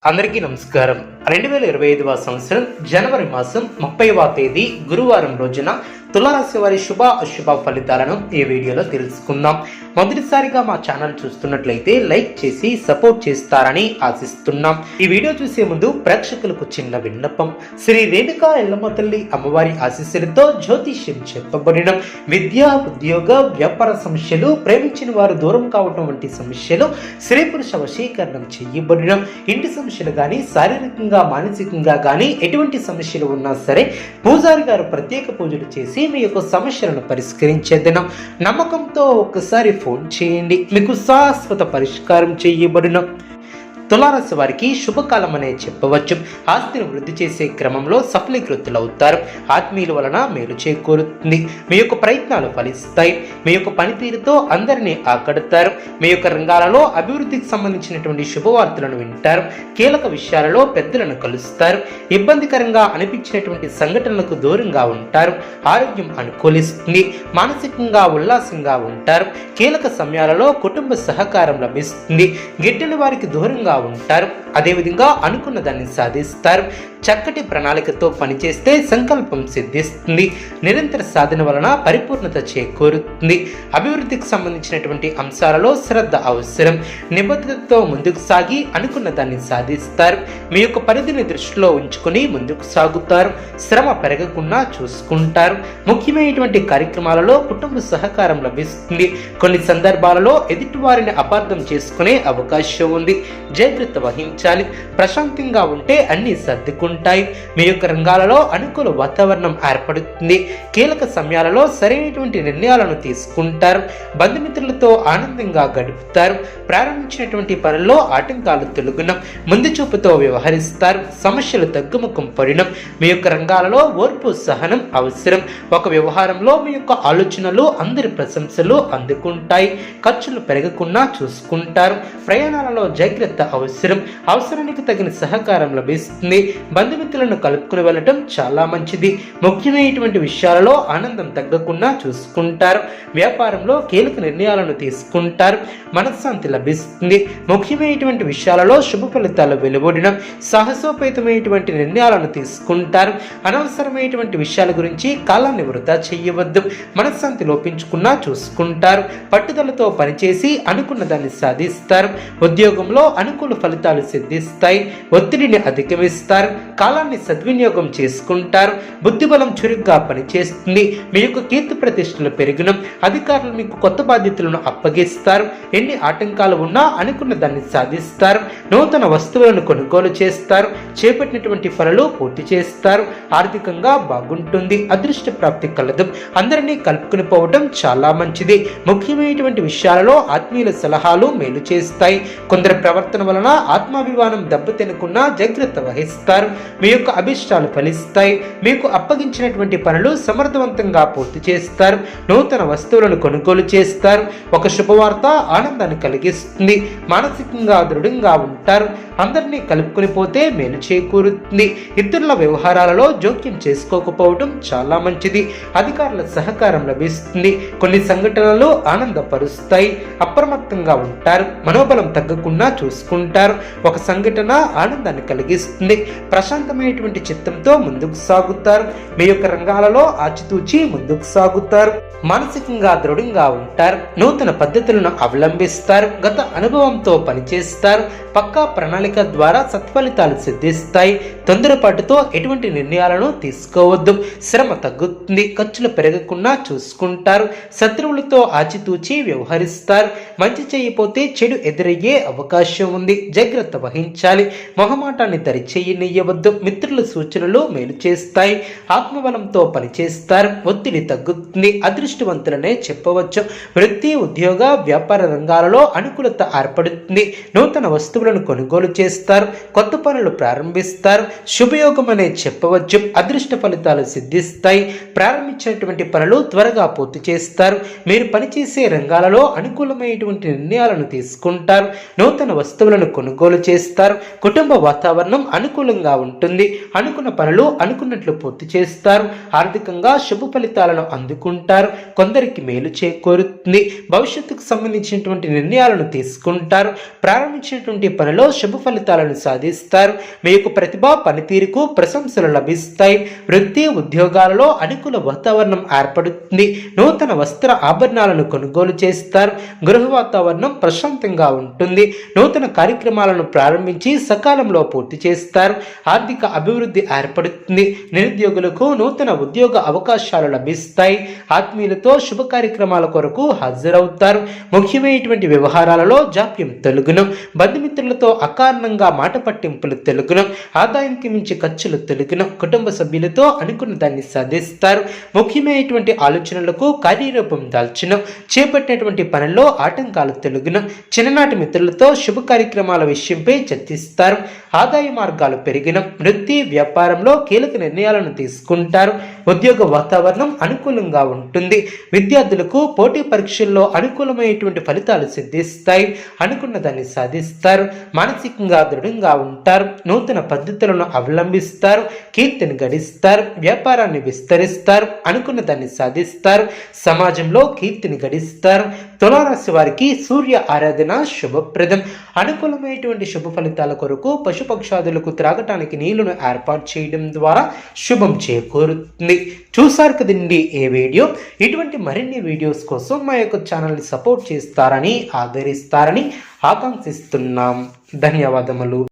అందరికీ నమస్కారం. 2025వ సంవత్సరం జనవరి మాసం 30వ తేదీ గురువారం రోజున తులారాశి వారి శుభ అశుభ ఫలితాలను ఈ వీడియోలో తెలుసుకుందాం. మొదటిసారిగా మా ఛానల్ చూస్తున్నట్లయితే లైక్ చేసి సపోర్ట్ చేస్తారని ఆశిస్తున్నాం. ఈ వీడియో చూసే ముందు ప్రేక్షకులకు చిన్న విన్నపం. శ్రీ రేణుకా ఎల్లమ్మ తల్లి అమ్మవారి ఆశీస్సులతో జ్యోతిష్యం చెప్పబడిన విద్య, ఉద్యోగ, వ్యాపార సమస్యలు, ప్రేమించిన వారు దూరం కావటం వంటి సమస్యలు, స్త్రీ పురుష వశీకరణం చేయబడిన ఇంటి సమస్యలు కానీ, శారీరకంగా మానసికంగా కానీ ఎటువంటి సమస్యలు ఉన్నా సరే పూజారి గారు ప్రత్యేక పూజలు చేసి మీ యొక్క సమస్యలను పరిష్కరించే దినం. నమ్మకంతో ఒక్కసారి ఫోన్ చేయండి, మీకు శాశ్వత పరిష్కారం చేయబడిన. తులారాశి వారికి శుభకాలం అనే చెప్పవచ్చు. ఆస్తిని వృద్ధి చేసే క్రమంలో సఫలీకృతులవుతారు. ఆత్మీయుల వలన మేలు చేకూరుతుంది. మీ యొక్క ప్రయత్నాలు ఫలిస్తాయి. మీ యొక్క పనితీరుతో అందరినీ ఆకడతారు. మీ యొక్క రంగాలలో అభివృద్ధికి సంబంధించినటువంటి శుభవార్తలను వింటారు. కీలక విషయాలలో పెద్దలను కలుస్తారు. ఇబ్బందికరంగా అనిపించినటువంటి సంఘటనలకు దూరంగా ఉంటారు. ఆరోగ్యం అనుకూలిస్తుంది. మానసికంగా ఉల్లాసంగా ఉంటారు. కీలక సమయాలలో కుటుంబ సహకారం లభిస్తుంది. గిట్టిన వారికి దూరంగా ఉంటారు. అదేవిధంగా అనుకున్న దాన్ని సాధిస్తారు. చక్కటి ప్రణాళికతో పనిచేస్తే సంకల్పం సిద్ధిస్తుంది. నిరంతర సాధన వలన పరిపూర్ణత చేకూరుతుంది. అభివృద్ధికి సంబంధించినటువంటి అంశాలలో శ్రద్ధ అవసరం. నిబద్ధతతో ముందుకు సాగి అనుకున్న దాన్ని సాధిస్తారు. మీ యొక్క పరిధిని దృష్టిలో ఉంచుకొని ముందుకు సాగుతారు. శ్రమ పెరగకుండా చూసుకుంటారు. ముఖ్యమైనటువంటి కార్యక్రమాలలో కుటుంబ సహకారం లభిస్తుంది. కొన్ని సందర్భాలలో ఎదుటివారిని అపార్థం చేసుకునే అవకాశం ఉంది. జాగ్రత్త వహించాలి. ప్రశాంతంగా ఉంటే అన్ని సర్దుకుంటాయి. మీ యొక్క రంగాలలో అనుకూల వాతావరణం ఏర్పడుతుంది. కీలక సమయాలలో సరైనటువంటి నిర్ణయాలను తీసుకుంటారు. బంధుమిత్రులతో ఆనందంగా గడుపుతారు. ప్రారంభించినటువంటి పనుల్లో ఆటంకాలు తొలగున ముందు చూపుతో వ్యవహరిస్తారు. సమస్యలు తగ్గుముఖం పడినం. మీ యొక్క రంగాలలో ఓర్పు సహనం అవసరం. ఒక వ్యవహారంలో మీ యొక్క ఆలోచనలు అందరి ప్రశంసలు అందుకుంటాయి. ఖర్చులు పెరగకుండా చూసుకుంటారు. ప్రయాణాలలో జాగ్రత్త అవసరం. అవసరానికి తగిన సహకారం లభిస్తుంది. బంధుమిత్రులను కలుపుకుని వెళ్ళటం చాలా మంచిది. ముఖ్యమైనటువంటి విషయాలలో ఆనందం తగ్గకుండా చూసుకుంటారు. వ్యాపారంలో కీలక నిర్ణయాలను తీసుకుంటారు. మనశ్శాంతి లభిస్తుంది. ముఖ్యమైనటువంటి విషయాలలో శుభ ఫలితాలు వెలువడిన సాహసోపేతమైనటువంటి నిర్ణయాలను తీసుకుంటారు. అనవసరమైనటువంటి విషయాల గురించి కాలాన్ని వృధా చేయవద్దు. మనశ్శాంతి లోపించుకున్నా చూసుకుంటారు. పట్టుదలతో పనిచేసి అనుకున్న దాన్ని సాధిస్తారు. ఉద్యోగంలో అనుకూల ఫలితాలు సిద్ధిస్తాయి. ఒత్తిడిని అధిగమిస్తారు. కాలాన్ని సద్వినియోగం చేసుకుంటారు. బుద్ధిబలం చురుగ్గా పనిచేస్తుంది. మీ యొక్క కీర్తి ప్రతిష్టలు పెరిగిన అధికారులు మీకు కొత్త బాధ్యతలను అప్పగిస్తారు. ఎన్ని ఆటంకాలు ఉన్నా అనుకున్న దాన్ని సాధిస్తారు. నూతన వస్తువులను కొనుగోలు చేస్తారు. చేపట్టినటువంటి పనులు పూర్తి చేస్తారు. ఆర్థికంగా బాగుంటుంది. అదృష్ట ప్రాప్తి కలదు. అందరినీ కలుపుకుని పోవడం చాలా మంచిది. ముఖ్యమైనటువంటి విషయాలలో ఆత్మీయుల సలహాలు మేలు చేస్తాయి. కొందరి ప్రవర్తన వలన ఆత్మాభిమానం దెబ్బతినకుండా జాగ్రత్త వహిస్తారు. మీ యొక్క అభిష్టాలు ఫలిస్తాయి. మీకు అప్పగించినటువంటి పనులు సమర్థవంతంగా పూర్తి చేస్తారు. నూతన వస్తువులను కొనుగోలు చేస్తారు. ఒక శుభవార్త ఆనందాన్ని కలిగిస్తుంది. మానసికంగా దృఢంగా ఉంటారు. అందరినీ కలుపుకొని పోతే మేలు చేకూరుతుంది. ఇతరుల వ్యవహారాలలో జోక్యం చేసుకోకపోవడం చాలా మంచిది. అధికారుల సహకారం లభిస్తుంది. కొన్ని సంఘటనలు ఆనందపరుస్తాయి. అప్రమత్తంగా ఉంటారు. మనోబలం తగ్గకుండా చూసుకుంటారు. ఒక సంఘటన ఆనందాన్ని కలిగిస్తుంది. ప్రశాంతమైనటువంటి చిత్తంతో ముందుకు సాగుతారు. మీ యొక్క రంగాలలో ఆచితూచి ముందుకు సాగుతారు. మానసికంగా దృఢంగా ఉంటారు. నూతన పద్ధతులను అవలంబిస్తారు. గత అనుభవంతో పనిచేస్తారు. పక్కా ప్రణాళిక ద్వారా సత్ఫలితాలు సిద్ధిస్తాయి. తొందరపాటుతో ఎటువంటి నిర్ణయాలను తీసుకోవద్దు. శ్రమ తగ్గుతుంది. ఖర్చులు పెరగకుండా చూసుకుంటారు. శత్రువులతో ఆచితూచి వ్యవహరిస్తారు. మంచి చేయకపోతే చెడు ఎదురయ్యే అవకాశం ఉంది. జాగ్రత్త వహించాలి. మొహమాటాన్ని దరిచేయనియ్యవద్దు. మిత్రుల సూచనలు మేలు చేస్తాయి. ఆత్మబలంతో పనిచేస్తారు. ఒత్తిడి తగ్గుతుంది. అదృష్టవంతులనే చెప్పవచ్చు. వృత్తి, ఉద్యోగ, వ్యాపార రంగాలలో అనుకూలత ఏర్పడుతుంది. నూతన వస్తువులను కొనుగోలు చేస్తారు. కొత్త పనులు ప్రారంభిస్తారు. శుభయోగం అనే చెప్పవచ్చు. అదృష్ట ఫలితాలు సిద్ధిస్తాయి. ప్రారంభించినటువంటి పనులు త్వరగా పూర్తి చేస్తారు. మీరు పనిచేసే రంగాలలో అనుకూలమైనటువంటి నిర్ణయాలను తీసుకుంటారు. నూతన వస్తువులను వస్తువులను కొనుగోలు చేస్తారు. కుటుంబ వాతావరణం అనుకూలంగా ఉంటుంది. అనుకున్న పనులు అనుకున్నట్లు పూర్తి చేస్తారు. ఆర్థికంగా శుభ ఫలితాలను అందుకుంటారు. కొందరికి మేలు చేకూరుతుంది. భవిష్యత్తుకు సంబంధించినటువంటి నిర్ణయాలను తీసుకుంటారు. ప్రారంభించినటువంటి పనిలో శుభ ఫలితాలను సాధిస్తారు. మీ యొక్క ప్రతిభ పనితీరుకు ప్రశంసలు లభిస్తాయి. వృత్తి ఉద్యోగాలలో అనుకూల వాతావరణం ఏర్పడుతుంది. నూతన వస్త్ర ఆభరణాలను కొనుగోలు చేస్తారు. గృహ వాతావరణం ప్రశాంతంగా ఉంటుంది. నూతన కార్యక్రమాలను ప్రారంభించి సకాలంలో పూర్తి చేస్తారు. ఆర్థిక అభివృద్ధి ఏర్పడుతుంది. నిరుద్యోగులకు నూతన ఉద్యోగ అవకాశాలు లభిస్తాయి. ఆత్మీయులతో శుభ కార్యక్రమాల కొరకు హాజరవుతారు. ముఖ్యమైనటువంటి వ్యవహారాలలో జాప్యం తొలగును. బంధుమిత్రులతో అకారణంగా మాట పట్టింపులు తొలగును. ఆదాయానికి మించి ఖర్చులు తొలగును. కుటుంబ సభ్యులతో అనుకున్న దాన్ని సాధిస్తారు. ముఖ్యమైనటువంటి ఆలోచనలకు కార్యరూపం దాల్చును. చేపట్టినటువంటి పనుల్లో ఆటంకాలు తొలగును. చిన్ననాటి మిత్రులతో శుభ కార్యక్రమాల విషయంపై చర్చిస్తారు. ఆదాయ మార్గాలు పెరిగిన. వృత్తి వ్యాపారంలో కీలక నిర్ణయాలను తీసుకుంటారు. ఉద్యోగ వాతావరణం అనుకూలంగా ఉంటుంది. విద్యార్థులకు పోటీ పరీక్షల్లో అనుకూలమైనటువంటి ఫలితాలు సిద్ధిస్తాయి. అనుకున్న దాన్ని సాధిస్తారు. మానసికంగా దృఢంగా ఉంటారు. నూతన పద్ధతులను అవలంబిస్తారు. కీర్తిని గడిస్తారు. వ్యాపారాన్ని విస్తరిస్తారు. అనుకున్న దాన్ని సాధిస్తారు. సమాజంలో కీర్తిని గడిస్తారు. తులారాశి వారికి సూర్య ఆరాధన శుభప్రదం. అనుకూలమైనటువంటి శుభ ఫలితాల కొరకు పశుపక్షాదులకు త్రాగటానికి నీళ్లను ఏర్పాటు చేయడం ద్వారా శుభం చేకూరుతుంది. చూసారు కదండి ఈ వీడియో. ఇటువంటి మరిన్ని వీడియోస్ కోసం మా యొక్క ఛానల్ని సపోర్ట్ చేస్తారని ఆదరిస్తారని ఆకాంక్షిస్తున్నాం. ధన్యవాదములు.